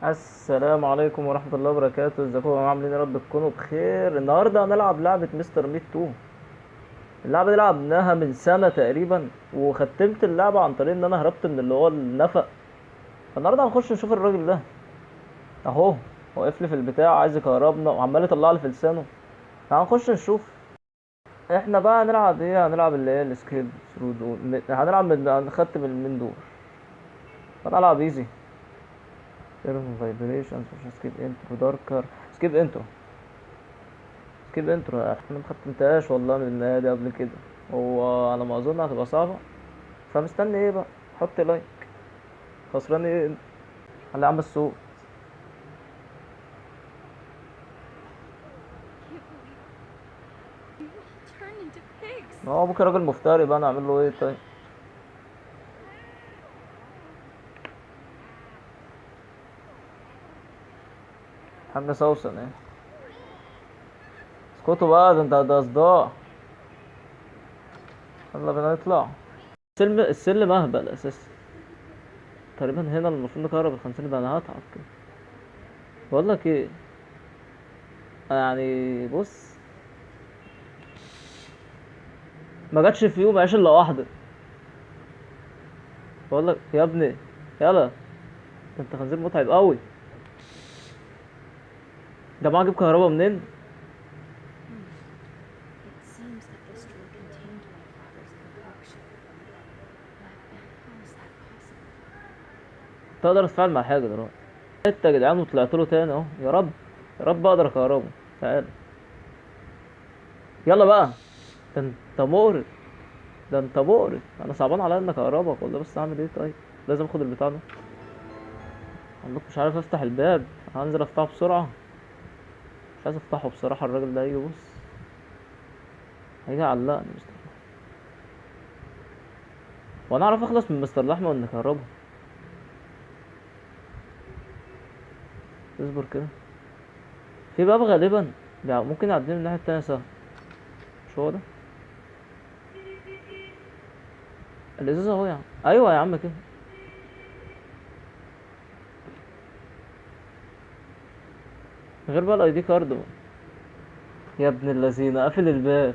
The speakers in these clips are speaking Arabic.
السلام عليكم ورحمة الله وبركاته. ازيكم يا جماعة؟ عاملين إيه؟ يا رب تكونوا بخير. النهاردة هنلعب لعبة مستر ميت 2. اللعبة دي لعبناها من سنة تقريبا، وختمت اللعبة عن طريق ان انا هربت من اللي هو النفق. فالنهاردة هنخش نشوف الراجل ده اهو، واقف لي في البتاع عايز يكهربنا وعمال يطلع لي في لسانه. فهنخش نشوف. احنا بقى هنلعب ايه؟ هنلعب اللي هي السكيب ثرو دول. هنلعب هنختم من دول. هنلعب ايزي. تيرن فايبريشن سكيب انترو داركر. سكيب انترو. سكيب انترو يا اخي، انا مختمتهاش والله من النهاية دي قبل كده. هو على ما اظن هتبقى صعبة. فمستني ايه بقى؟ حط لايك. خسران ايه انت؟ خلي عم الصوت. Can't believe you all turned into pigs. هو ابوك راجل مفتري بقى، نعمل له ايه طيب؟ حاجة سوسن ايه؟ اسكتوا بقى، ده انت ده صداع. يلا بينا نطلع. السلم اهبل اساسا. تقريبا هنا المفروض نكهرب ال50 ده، انا هتعب كده. بقول لك ايه، يعني بص، ما جاتش في يوم عيش الا واحدة. بقول لك يا ابني، يلا. ده انت خنزير متعب قوي. جماعة اجيب كهربا منين؟ It seems that the straw contained my father's concoction. But how is that possible? تقدر اتفاعل مع حاجة دلوقتي؟ انت يا جدعان وطلعت له تاني اهو، يا رب. يا رب اقدر اكهربه. تعال. يلا بقى. ده انت مقرف. ده انت مقرف، انا صعبان عليا انك اقربك والله، بس اعمل ايه طيب؟ لازم اخد البتاع ده. عندك مش عارف افتح الباب. هنزل افتحه بسرعة. مش عايز افتحه بصراحة، الراجل ده هيجي بص، هيجي يعلقني مستر. وانا اعرف اخلص من مستر لحمة وان اكهربه؟ اصبر كده. في باب غالبا ممكن يعديني من الناحية التانية سهل. مش هو ده؟ الازازة اهو يا عم. ايوه يا عم كده. غير بقى الاي دي كارد بقى. يا ابن اللذينه قافل الباب.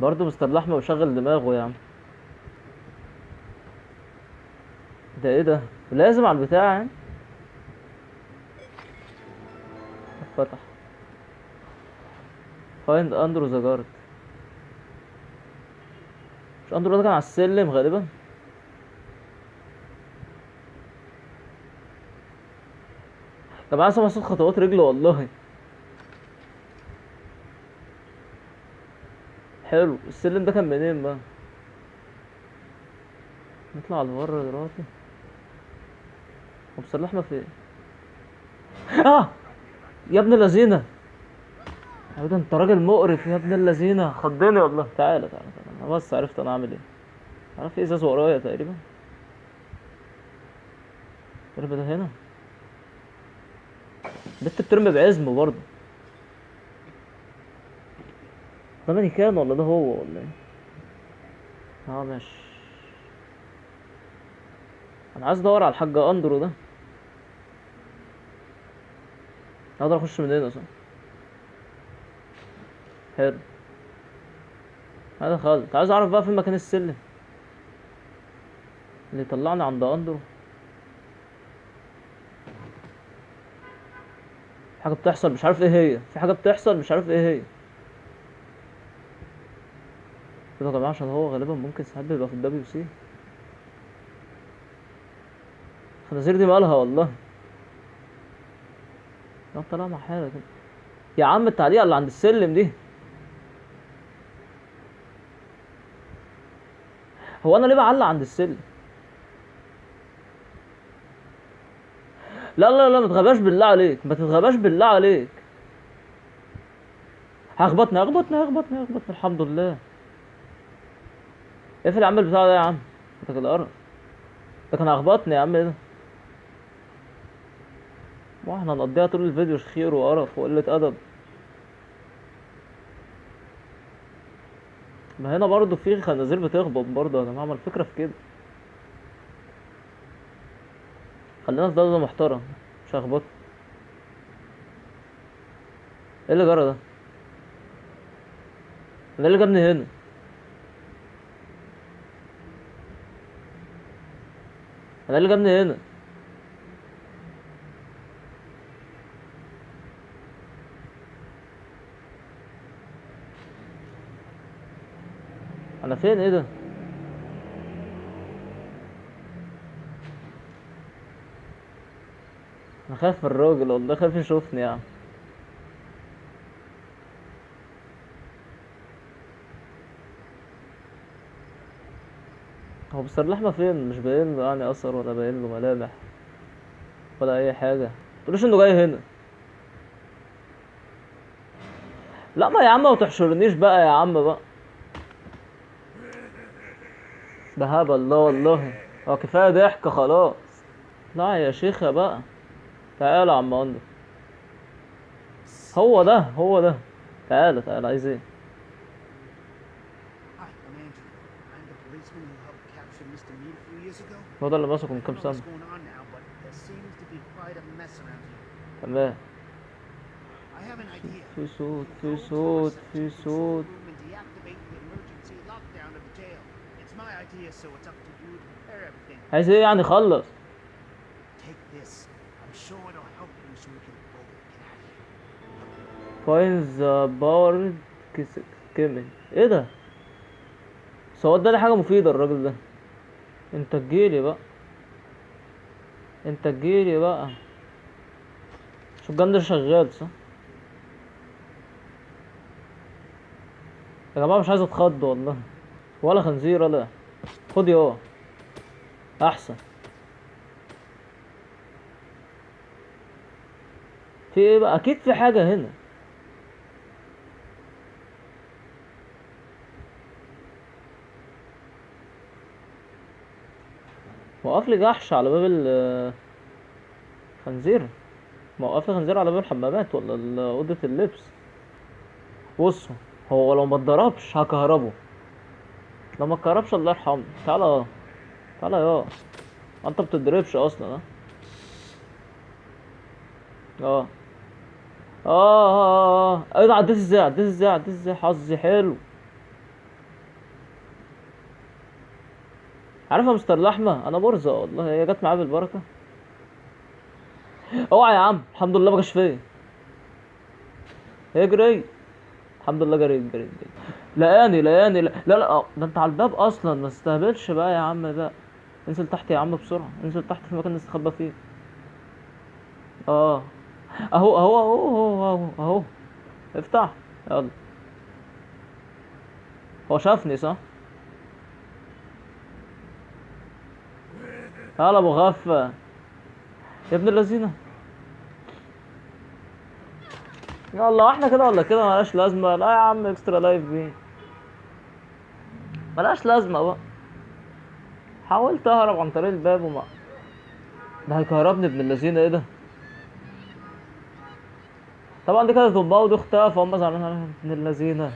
برضه مستر لحمة وشغل دماغه يا عم. ده ايه ده؟ لازم على البتاع يعني. فتح. فايند اندرو ذا جارد. مش اندرو ده كان على السلم غالبا؟ طب انا سامع صوت خطوات رجله والله. حلو، السلم ده كان منين بقى؟ نطلع على بره دلوقتي. ومستر لحمة فين؟ اه. يا ابن اللذينه. يا ده انت راجل مقرف يا ابن اللذينه، خضني والله. تعالى تعالى تعالى، انا بس عرفت انا اعمل ايه. عارف في ازاز ورايا تقريبا. تقريبا ده هنا. بنت بترمي بعزم برضه. ده مانيكان ولا ده هو ولا ايه؟ اه ماشي. انا عايز ادور على الحاج اندرو ده. اقدر اخش من هنا صح؟ حلو. انا دخلت، عايز اعرف بقى فين مكان السلم اللي طلعني عند اندرو. في حاجه بتحصل مش عارف ايه هي، في حاجه بتحصل مش عارف ايه هي. كده يا جماعه، عشان هو غالبا ممكن ساعات بيبقى في الدبليو سي. الخنازير دي مالها والله. لا طلع مع حالة كده. يا عم التعليقه اللي عند السلم دي. هو انا ليه بعلق عند السلم؟ لا لا لا، ما تتغباش بالله عليك، ما تتغباش بالله عليك. هخبطني هخبطني هخبطني هخبطني، الحمد لله. اقفل يا عم البتاع ده يا عم. انت كده قرف. ده كان هخبطني يا عم، ايه ده؟ واحنا هنقضيها طول الفيديو خير وقرف وقلة أدب. ما هنا برضو في خنازير بتخبط برضو يا جماعة، ما الفكرة في كده. خلينا في دولة محترم، مش هخبط. ايه اللي جرى ده؟ انا اللي جابني هنا؟ انا اللي جابني هنا؟ انا فين؟ ايه ده؟ انا خايف من الراجل والله، خايف يشوفني يعني. هو مستر اللحمة فين؟ مش باين له يعني اثر، ولا باين له ملامح، ولا اي حاجة. متقوليش انه جاي هنا. لا ما يا عم، ما تحشرنيش بقى يا عم بقى. ده هبل ده والله. هو كفاية ضحك خلاص. لا يا شيخة بقى. تعالى يا عم اندر. هو ده هو ده. تعالى تعالى، عايز ايه؟ Hi, I'm Andrew. I'm the policeman who helped capture Mr. Mead a few years ago. هو ده اللي I مسكه من don't كام know سنة. what's going on now, but there seems to be quite a mess around here. تمام. I have an idea. في صوت We في can go to our صوت في section control صوت. room and deactivate the emergency lockdown of the jail. It's my idea, so it's up to you to prepare everything. عايز ايه يعني؟ خلص. Take this. I'm sure it'll help you so we can both get out of here. فاين ذا باور كيمن. ايه ده؟ بس هو اداني حاجة مفيدة الراجل ده. انت تجيلي بقى. انت تجيلي بقى. شو الجن ده شغال صح؟ يا جماعة مش عايز اتخض والله. ولا خنزير ولا. خد ياه. احسن. في ايه بقى؟ اكيد في حاجة هنا. موقف لي جحش على باب الخنزير. موقف لي خنزير على باب الحمامات ولا اوضة اللبس. بصوا، هو لو ما اتضربش هكهربه. لو ما اتكهربش الله يرحمه. تعالى اه. تعالى يا. انت بتضربش اصلا اه. اه ايه ده؟ عديت ازاي؟ عديت ازاي؟ عديت ازاي؟ حظي حلو. عارف يا مستر لحمة، انا برزق والله، هي جت معايا بالبركة. اوعى يا عم، الحمد لله ما جاش فيا. اجري. الحمد لله جريت جريت جريت. لقاني لا لا لا، ده انت على الباب اصلا، ما تستهبلش بقى يا عم بقى. انزل تحت يا عم بسرعة، انزل تحت في مكان نستخبى فيه. اه. اهو. افتح. يلا. هو شافني صح؟ يلا ابو غفة. يا ابن اللذينة. يلا احنا كده ولا كده ملهاش لازمة. لا يا عم، اكسترا لايف بيه ملهاش لازمة بقى. حاولت اهرب عن طريق الباب وما. ده هيكهربني ابن اللذينة. ايه ده؟ طبعا دي كانت امها ودي اختها، فهم زعلانين عليها ابن اللذينة.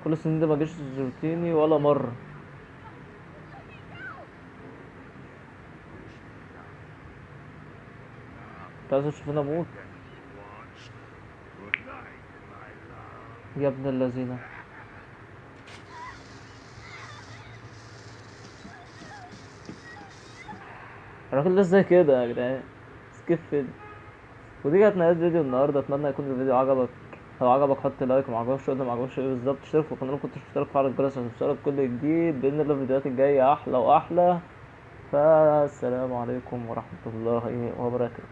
كل السنين دي ما جيش زرتيني ولا مرة. انت عايز تشوفني اموت؟ يا ابن اللذينة. الراجل ده ازاي كده يا جدعان؟ سكيب فيديو. ودي كانت نهاية فيديو النهاردة. اتمنى يكون الفيديو عجبك. لو عجبك حط لايك، وما عجبكش قول لي ما عجبكش ايه بالظبط. اشترك في القناة لو كنتش مشترك، فعل الجرس عشان توصلك كل جديد باذن الله. الفيديوهات الجاية احلى واحلى. فالسلام عليكم ورحمة الله وبركاته.